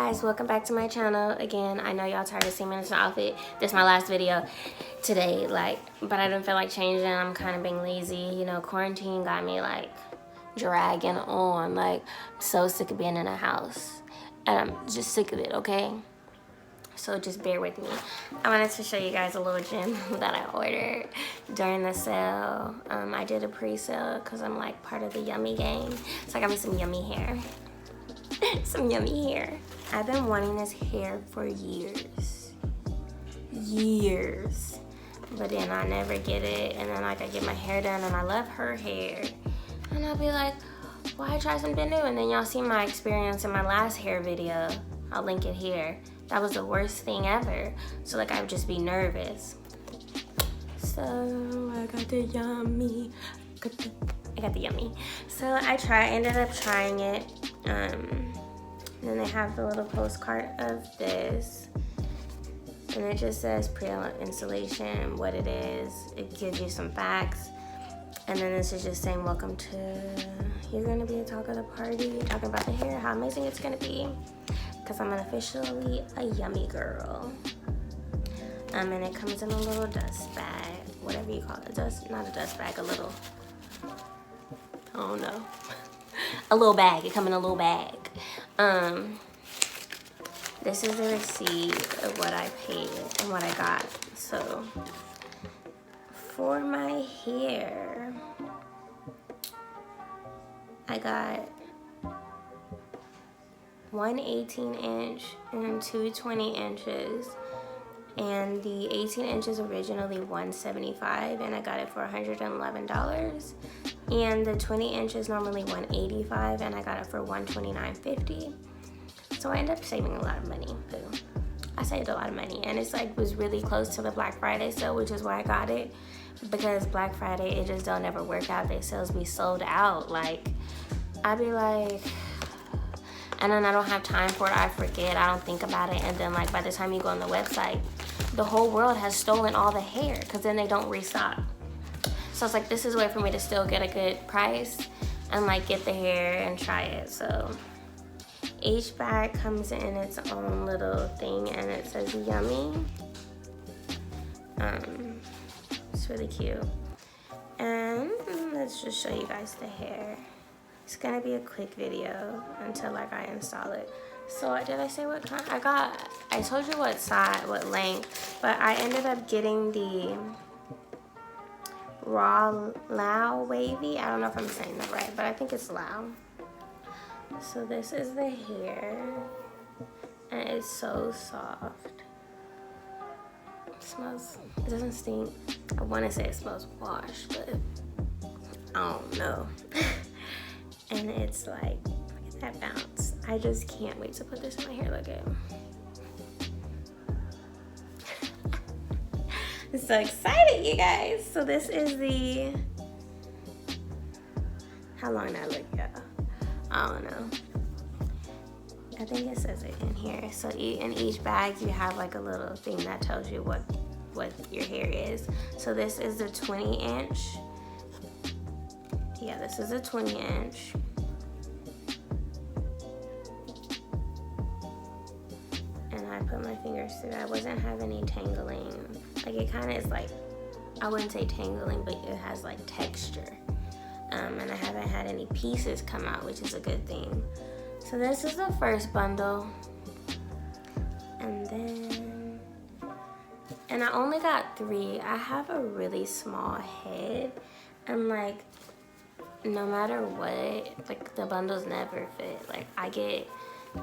guys, welcome back to my channel again. I know y'all tired of seeing me in this outfit. This is my last video today, but I didn't feel like changing. I'm kind of being lazy, you know. Quarantine got me like dragging on. Like, I'm so sick of being in a house, and I'm just sick of it, okay? So just bear with me. I wanted to show you guys a little gem that I ordered during the sale. I did a pre-sale because I'm like part of the yummy gang, so I got me some yummy hair. Some yummy hair. I've been wanting this hair for years, but then I never get it, and then like I get my hair done and I love her hair, and I'll be like, why try something new? And then y'all see my experience in my last hair video. I'll link it here. That was the worst thing ever. So like I would just be nervous. So I got the yummy. I got the yummy. So I ended up trying it. Then they have the little postcard of this, and it just says pre-installation, what it is. It gives you some facts, and then this is just saying welcome to, you're gonna be a talk of the party, talking about the hair, how amazing it's gonna be, because I'm officially a yummy girl. And it comes in a little dust bag, whatever you call it, not a dust bag, a little, I don't know. A little bag, it comes in a little bag. This is the receipt of what I paid and what I got. So, for my hair, I got one 18-inch and two 20 inches. And the 18 inches originally $175, and I got it for $111. And the 20 inches normally $185, and I got it for $129.50. So I ended up saving a lot of money. I saved a lot of money, and it's like was really close to the Black Friday sale, which is why I got it, because Black Friday it just don't ever work out. Their sales be sold out. Like I'd be like, and then I don't have time for it. I forget. I don't think about it, and then like by the time you go on the website, the whole world has stolen all the hair because then they don't restock. So it's like, this is a way for me to still get a good price and like get the hair and try it. So each bag comes in its own little thing, and it says yummy. It's really cute. And let's just show you guys the hair. It's gonna be a quick video until like I install it. So did I say what kind? I told you what size, what length, but I ended up getting the raw Lao Wavy. I don't know if I'm saying that right, but I think it's Lao. So this is the hair, and it's so soft. It smells, it doesn't stink. I want to say it smells washed, but I don't know. And it's like, look at that bounce. I just can't wait to put this in my hair. Look at it. I'm so excited, you guys. So this is the, how long did I look, y'all? I don't know. I think it says it in here. So in each bag you have like a little thing that tells you what your hair is. So this is the 20 inch. Yeah, this is a 20 inch. And I put my fingers through. I wasn't having any tangling. Like it kind of is like, I wouldn't say tangling, but it has like texture. And I haven't had any pieces come out, which is a good thing. So this is the first bundle. And I only got 3. I have a really small head, and like, no matter what, like the bundles never fit. Like I get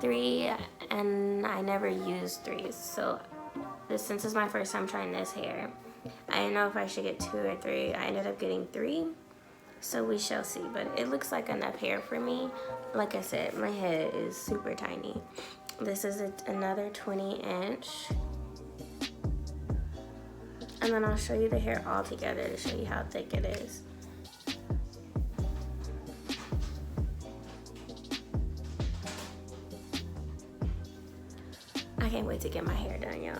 3 and I never use 3. So since it's my first time trying this hair, I didn't know if I should get 2 or 3. I ended up getting 3. So we shall see, but it looks like enough hair for me. Like I said, my head is super tiny. This is another 20 inch. And then I'll show you the hair all together to show you how thick it is. I can't wait to get my hair done, y'all.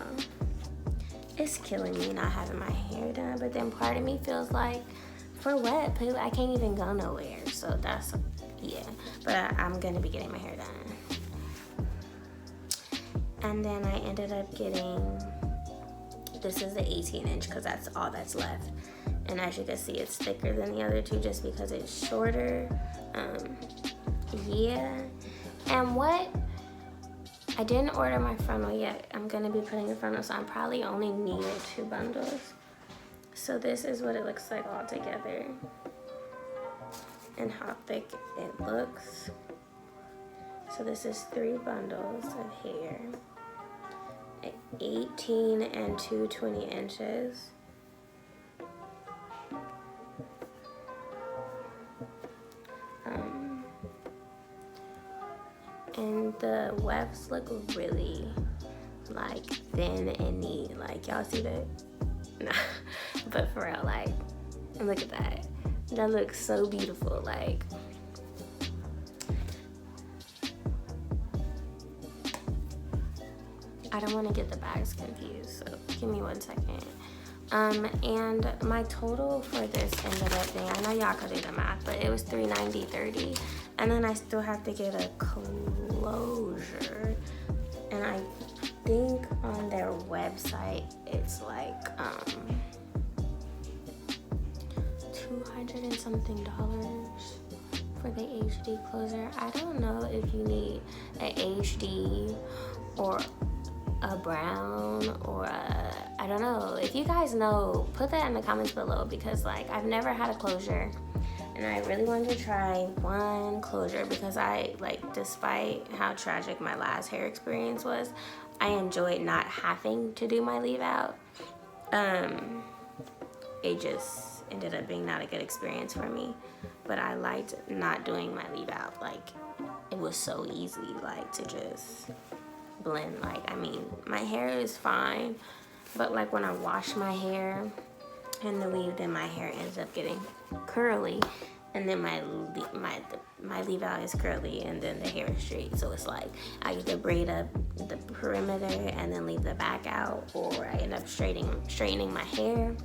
It's killing me not having my hair done, but then part of me feels like, for what? I can't even go nowhere. So that's, yeah. But I'm gonna be getting my hair done. And then I ended up getting, this is the 18-inch because that's all that's left. And as you can see, it's thicker than the other two just because it's shorter. Yeah. And what, I didn't order my frontal yet. I'm gonna be putting a frontal, so I'm probably only needed 2 bundles. So this is what it looks like all together and how thick it looks. So this is 3 bundles of hair, 18 and 2 20 inches. And the wefts look really like thin and neat. Like y'all see that? Nah, but for real, like look at that. That looks so beautiful. Like I don't want to get the bags confused, so give me 1 second. And my total for this ended up being, I know y'all could do the math, but it was $390.30, and then I still have to get a closure, and I think on their website it's like 200 and something dollars for the HD closer. I don't know if you need an HD or a brown or I don't know. If you guys know, put that in the comments below, because like I've never had a closure and I really wanted to try one closure because I like, despite how tragic my last hair experience was, I enjoyed not having to do my leave out. It just ended up being not a good experience for me, but I liked not doing my leave out. Like it was so easy, like to just blend. Like I mean, my hair is fine, but like when I wash my hair in the weave, then my hair ends up getting curly, and then my leave out is curly, and then the hair is straight. So it's like I either braid up the perimeter and then leave the back out, or I end up straightening my hair,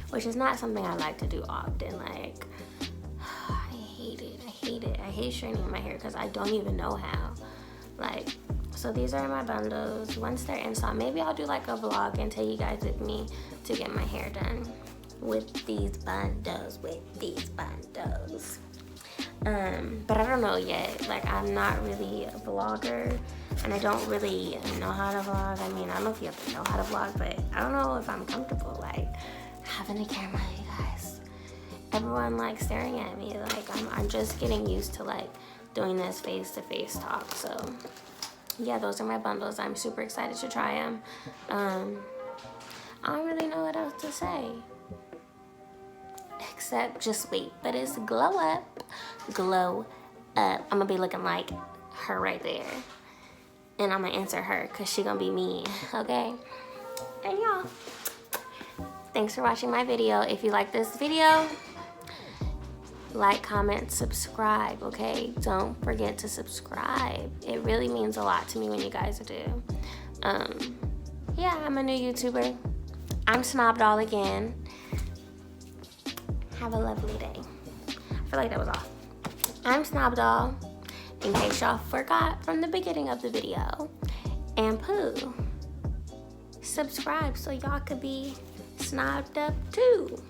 which is not something I like to do often. Like I hate it. I hate straightening my hair because I don't even know how. Like, so these are my bundles. Once they're installed, maybe I'll do like a vlog and take you guys with me to get my hair done with these bundles, but I don't know yet. Like I'm not really a vlogger, and I don't really know how to vlog. I mean, I don't know if you have to know how to vlog, but I don't know if I'm comfortable like having a camera, you guys. Everyone like staring at me. Like I'm just getting used to like doing this face-to-face talk. So yeah, those are my bundles. I'm super excited to try them. I don't really know what else to say except just wait. But it's glow up. I'm gonna be looking like her right there, and I'm gonna answer her because she gonna be me, okay? And y'all, thanks for watching my video. If you like this video, like, comment, subscribe, okay? Don't forget to subscribe. It really means a lot to me when you guys do. Yeah, I'm a new YouTuber. I'm Snobdoll again. Have a lovely day. I feel like that was all. I'm Snobdoll, in case y'all forgot from the beginning of the video. And Pooh, subscribe so y'all could be snobbed up too.